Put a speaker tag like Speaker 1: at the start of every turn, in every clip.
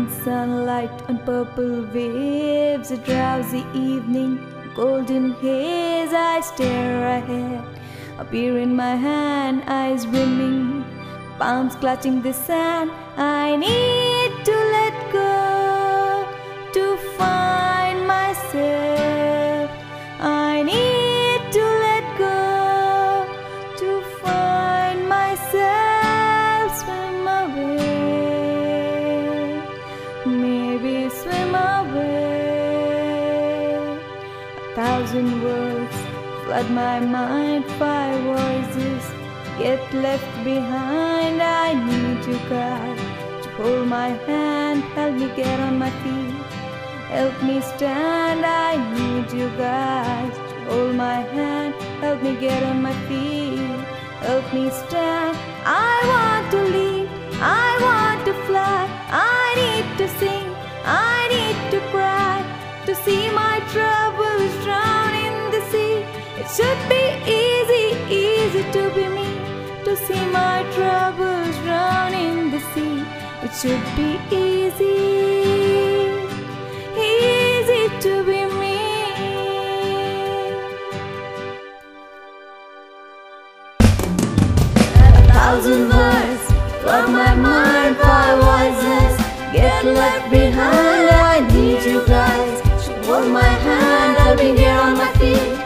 Speaker 1: Golden sunlight on purple waves, a drowsy evening, golden haze. I stare ahead, a beer in my hand, eyes brimming, palms clutching the sand. I need to let go to find myself. I need to let go to find myself. Swim away, maybe swim away. 1,000 words flood my mind, 5 voices get left behind. I need you guys to hold my hand, help me get on my feet, help me stand. I need you guys to hold my hand, help me get on my feet, help me stand. I want to leave, I want to fly, I need to sing, I need to cry, to see my troubles drown in the sea. It should be easy, easy to be me, to see my troubles drown in the sea. It should be easy, easy to be me. 1,000 words flood my mind, 5 voices get left behind. I need you guys to hold my hand, help me get on my feet,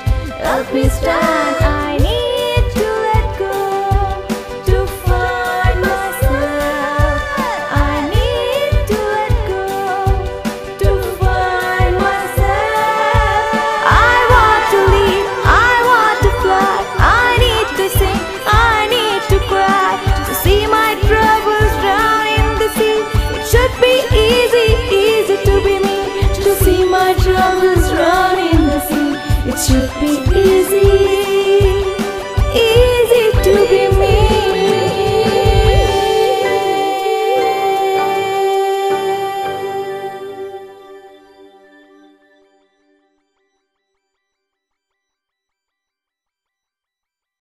Speaker 1: help me stand. I need to let go to find myself. I need to let go to find myself. I want to leave, I want to fly, I need to sing, I need to cry, to see my troubles drown in the sea. It should be easy, easy to be me, to see my troubles drown in the sea. It should be easy.